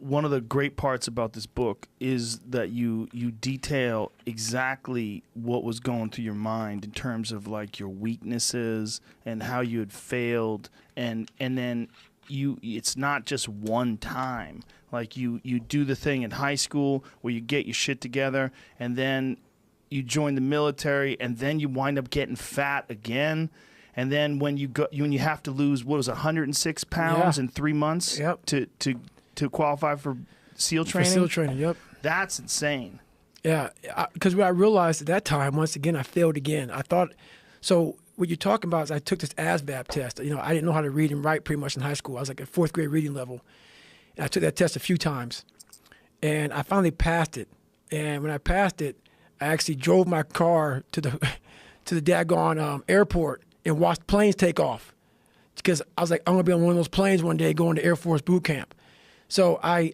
one of the great parts about this book is that you detail exactly what was going through your mind in terms of like your weaknesses and how you had failed, and then it's not just one time. Like you do the thing in high school where you get your shit together, and then you join the military, and then you wind up getting fat again. And then when you have to lose, what was it, 106 pounds in 3 months to qualify for SEAL training? For SEAL training, yep. That's insane. Yeah, because what I realized at that time, once again, I failed again. I thought, so what you're talking about is I took this ASVAB test. You know, I didn't know how to read and write pretty much in high school. I was like at 4th grade reading level. And I took that test a few times. And I finally passed it. And when I passed it, I actually drove my car to the daggone airport and watched planes take off, because I was like, I'm gonna be on one of those planes one day going to Air Force boot camp. So I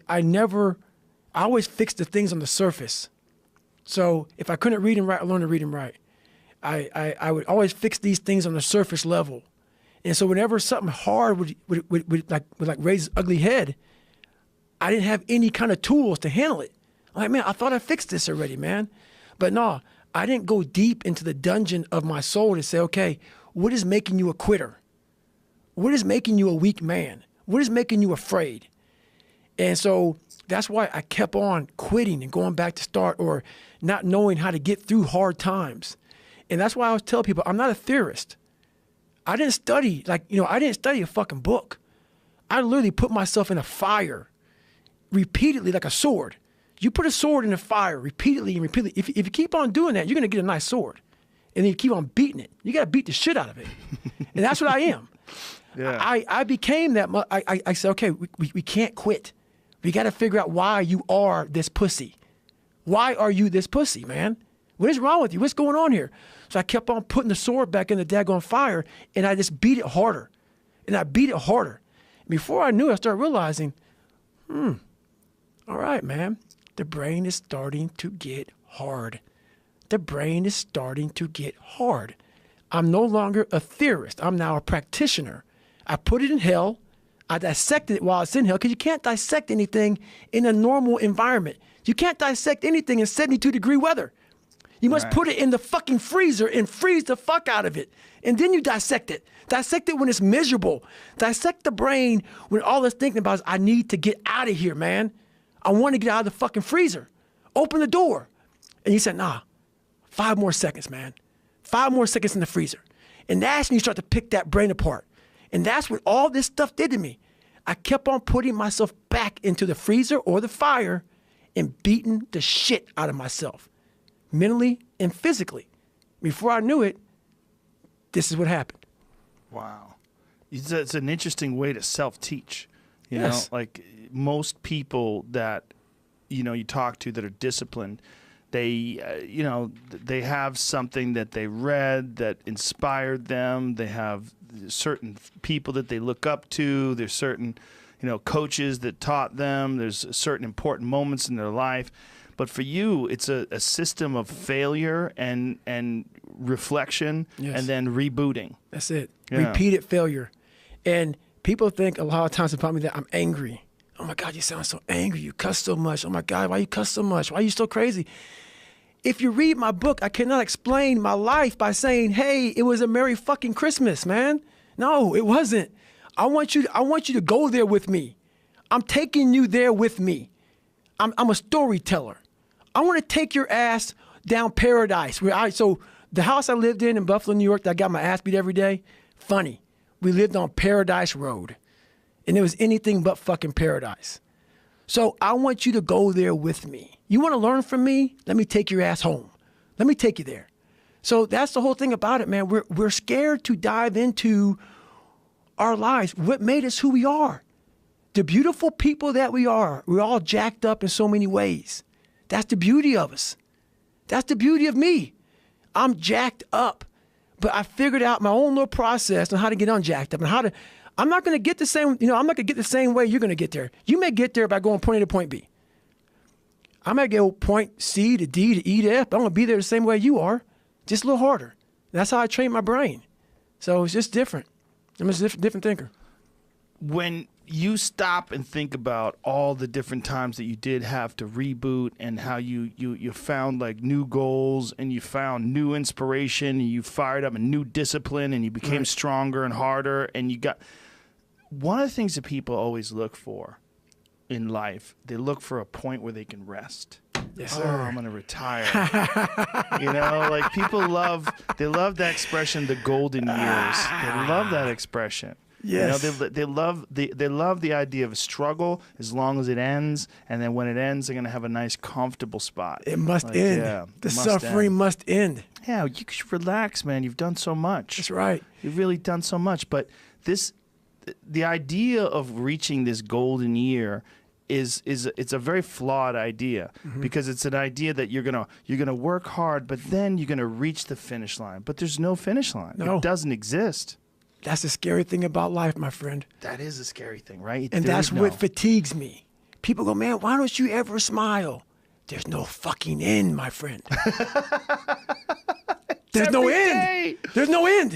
always fixed the things on the surface. So if I couldn't read and write, I learned to read and write. I would always fix these things on the surface level. And so whenever something hard would raise its ugly head, I didn't have any kind of tools to handle it. I'm like, man, I thought I fixed this already, man. But no, I didn't go deep into the dungeon of my soul to say, okay, what is making you a quitter? What is making you a weak man? What is making you afraid? And so that's why I kept on quitting and going back to start, or not knowing how to get through hard times. And that's why I always tell people, I'm not a theorist. I didn't study, I didn't study a fucking book. I literally put myself in a fire repeatedly like a sword. You put a sword in a fire repeatedly and repeatedly. If you keep on doing that, you're going to get a nice sword. And then you keep on beating it. You got to beat the shit out of it. And that's what I am. Yeah. I became that. I said, okay, we can't quit. We got to figure out why you are this pussy. Why are you this pussy, man? What is wrong with you? What's going on here? So I kept on putting the sword back in the daggone fire, and I just beat it harder. And I beat it harder. Before I knew it, I started realizing, all right, man. The brain is starting to get hard. The brain is starting to get hard. I'm no longer a theorist. I'm now a practitioner. I put it in hell. I dissected it while it's in hell, because you can't dissect anything in a normal environment. You can't dissect anything in 72-degree weather. You must put it in the fucking freezer and freeze the fuck out of it. And then you dissect it. Dissect it when it's miserable. Dissect the brain when all it's thinking about is, I need to get out of here, man. I want to get out of the fucking freezer. Open the door. And you said, nah, 5 more seconds, man. 5 more seconds in the freezer. And that's when you start to pick that brain apart. And that's what all this stuff did to me. I kept on putting myself back into the freezer or the fire and beating the shit out of myself, mentally and physically. Before I knew it, this is what happened. Wow. It's an interesting way to self-teach. You Yes. know, like most people that, you talk to that are disciplined, they, they have something that they read that inspired them. They have certain people that they look up to. There's certain, coaches that taught them. There's certain important moments in their life. But for you, it's a system of failure and reflection, Yes. and then rebooting. That's it. Yeah. Repeated failure. And people think a lot of times about me that I'm angry. Oh my God, you sound so angry. You cuss so much. Oh my God, why you cuss so much? Why are you so crazy? If you read my book, I cannot explain my life by saying, hey, it was a Merry fucking Christmas, man. No, it wasn't. I want you to go there with me. I'm taking you there with me. I'm a storyteller. I want to take your ass down paradise. So the house I lived in Buffalo, New York, that I got my ass beat every day, funny. We lived on Paradise Road, and it was anything but fucking paradise. So I want you to go there with me. You want to learn from me? Let me take your ass home. Let me take you there. So that's the whole thing about it, man. We're scared to dive into our lives. What made us who we are? The beautiful people that we are. We're all jacked up in so many ways. That's the beauty of us. That's the beauty of me. I'm jacked up. But I figured out my own little process on how to get unjacked up and how to. I'm not going to get the same. I'm not going to get the same way you're going to get there. You may get there by going point A to point B. I might go point C to D to E to F. But I'm going to be there the same way you are, just a little harder. That's how I train my brain. So it's just different. I'm just a different thinker. When you stop and think about all the different times that you did have to reboot, and how you found like new goals, and you found new inspiration, and you fired up a new discipline, and you became stronger and harder, and you got one of the things that people always look for in life. They look for a point where they can rest. Yes, Oh, sir. I'm gonna retire. Like people love that expression, the golden years. They love that expression. Yes. They love the idea of a struggle as long as it ends, and then when it ends, they're gonna have a nice, comfortable spot. It must end. Yeah, The it must suffering end. must end. Yeah, you should relax, man. You've done so much. That's right. You've really done so much. But the idea of reaching this golden year is it's a very flawed idea, because it's an idea that you're gonna work hard, but then you're gonna reach the finish line. But there's no finish line. No. It doesn't exist. That's the scary thing about life, my friend. That is a scary thing, right? And There that's is no- what fatigues me. People go, man, why don't you ever smile? There's no fucking end, my friend. There's no every end. day. There's no end.